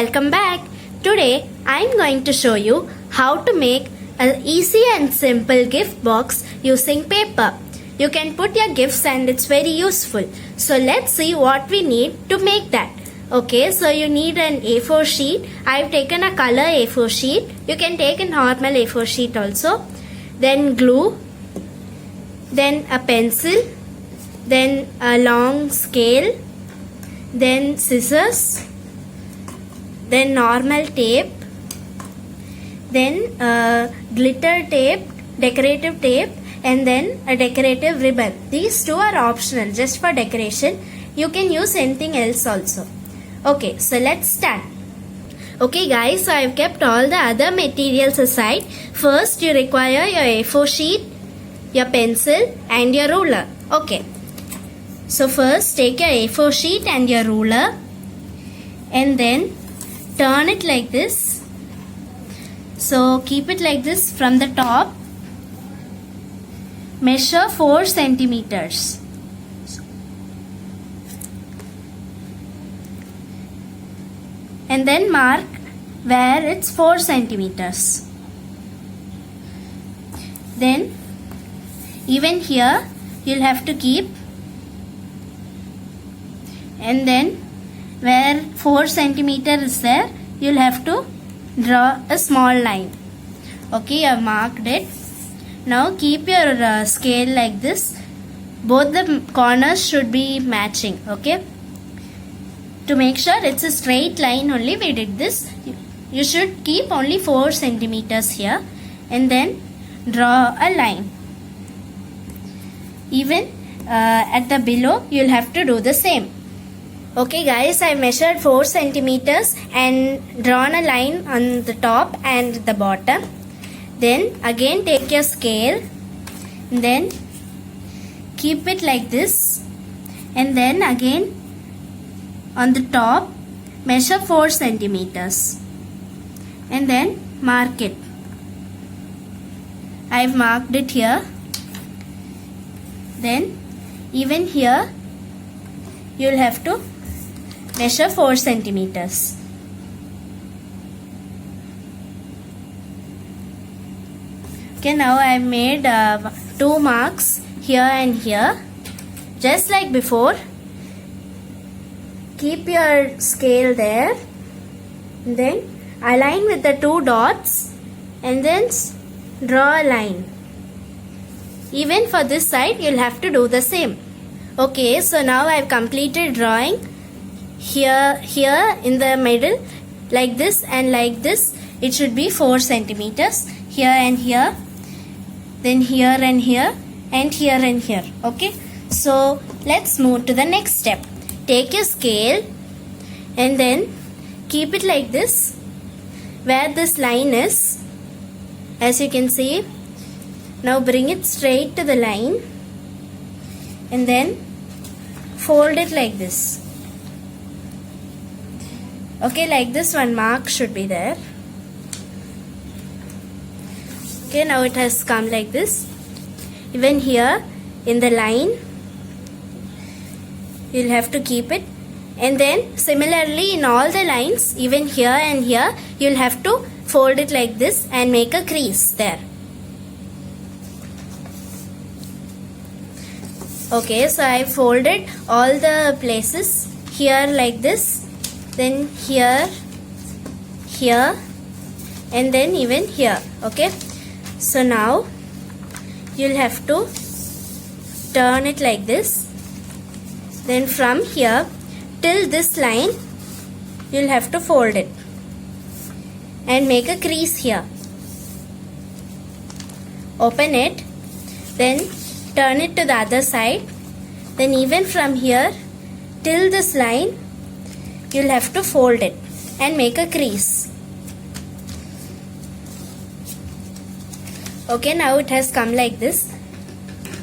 welcome back. Today I am going to show you how to make an easy and simple gift box using paper. You can put your gifts and it's very useful. So let's see what we need to make that. Okay, so you need an A4 sheet. I have taken a color A4 sheet. You can take a normal A4 sheet also. Then glue. Then a pencil. Then a long scale. Then scissors. Then normal tape, then glitter tape, decorative tape, and then a decorative ribbon. These two are optional, just for decoration. You can use anything else also. Okay, so let's start. Okay guys, so I've kept all the other materials aside. First you require your A4 sheet, your pencil and your ruler. Okay, so first take your A4 sheet and your ruler and then turn it like this. So keep it like this from the top. Measure 4 centimeters. And then mark where it's 4 centimeters. Then even here you'll have to keep, and then where 4 centimeter is there, you'll have to draw a small line. Okay, I've marked it. Now keep your scale like this. Both the corners should be matching. Okay, to make sure it's a straight line only we did this. You should keep only 4 centimeters here and then draw a line. Even at the below you'll have to do the same. Okay guys, I measured 4 centimeters and drawn a line on the top and the bottom. Then again take your scale and then keep it like this, and then again on the top measure 4 centimeters and then mark it. I've marked it here. Then even here you'll have to measure 4 centimeters. Okay, now I have made 2 marks here and here. Just like before, keep your scale there. And then align with the 2 dots and then draw a line. Even for this side, you'll have to do the same. Okay, so now I have completed drawing. Here in the middle, like this and like this, it should be 4 centimeters. Here and here, then here and here, and here and here. Okay, so let's move to the next step. Take your scale and then keep it like this, where this line is, as you can see. Now bring it straight to the line and then fold it like this. Okay, like this, 1 mark should be there. Okay, now it has come like this. Even here in the line you'll have to keep it, and then similarly in all the lines, even here and here, you'll have to fold it like this and make a crease there. Okay, so I folded all the places here like this, then here, here, and then even here. Okay, so now you'll have to turn it like this. Then from here till this line you'll have to fold it and make a crease here. Open it, then turn it to the other side. Then even from here till this line you'll have to fold it and make a crease. Okay, now it has come like this.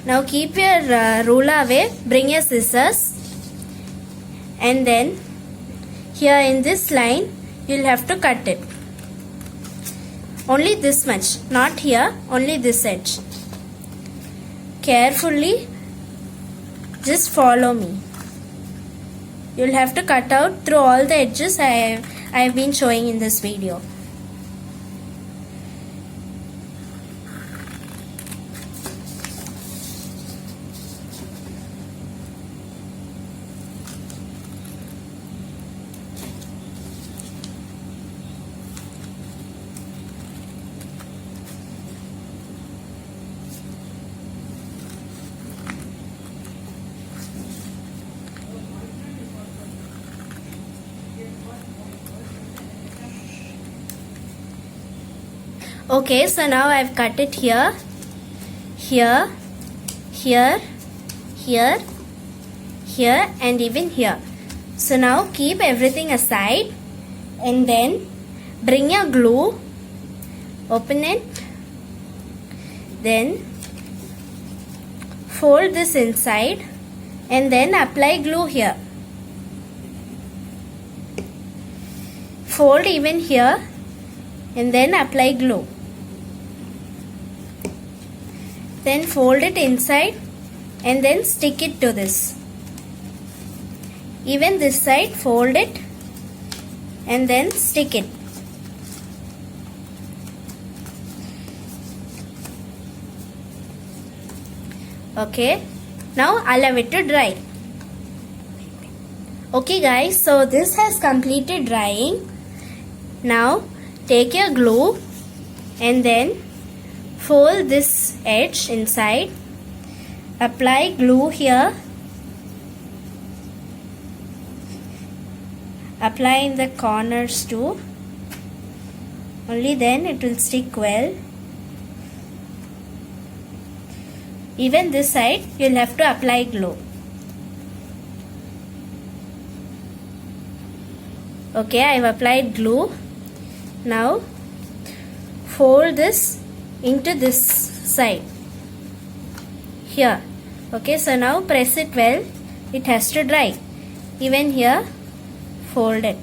Now keep your ruler away, bring your scissors, and then here in this line you'll have to cut it. Only this much, not here, only this edge. Carefully, just follow me. You'll have to cut out through all the edges. I I have been showing in this video. Okay, so now I've cut it here, here, here, here, here and even here. So now keep everything aside and then bring your glue, open it, then fold this inside and then apply glue here. Fold even here and then apply glue. Then fold it inside and then stick it to this. Even this side fold it and then stick it. Okay, now allow it to dry. Okay guys, so this has completed drying. Now take your glue and then fold this edge inside, apply glue here, apply in the corners too, only then it will stick well. Even this side you will have to apply glue. Okay, I have applied glue. Now fold this into this side here. Okay, so now press it well, it has to dry. Even here fold it.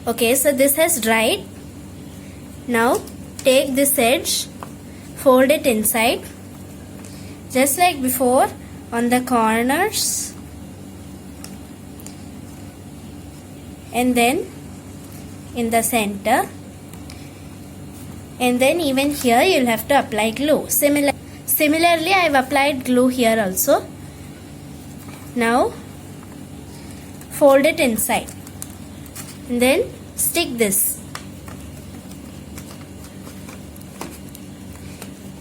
Okay, so this has dried. Now take this edge, fold it inside just like before on the corners and then in the center. And then even here you will have to apply glue. Similarly, I have applied glue here also. Now fold it inside and then stick this.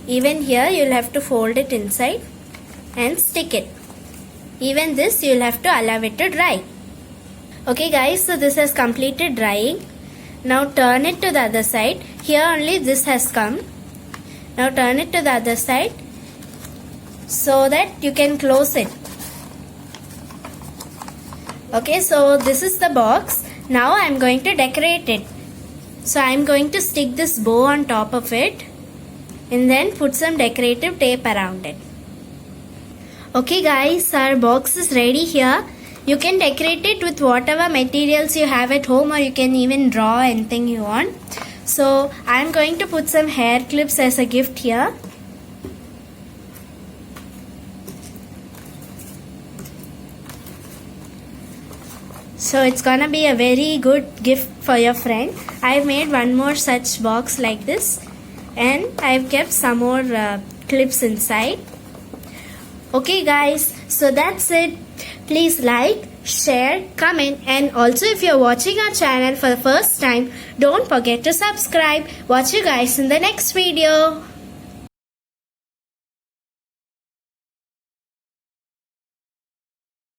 Even here you will have to fold it inside and stick it. Even this you will have to allow it to dry. Okay guys, so this has completed drying. Now turn it to the other side. Here only this has come. Now turn it to the other side so that you can close it. Okay, so this is the box. Now I am going to decorate it. So I am going to stick this bow on top of it and then put some decorative tape around it. Okay guys, our box is ready here. You can decorate it with whatever materials you have at home, or you can even draw anything you want. So I am going to put some hair clips as a gift here. So it's gonna be a very good gift for your friend. I've made one more such box like this and I've kept some more clips inside. Okay guys, so that's it. Please like, share, comment, and also if you're watching our channel for the first time, don't forget to subscribe. Watch you guys in the next video.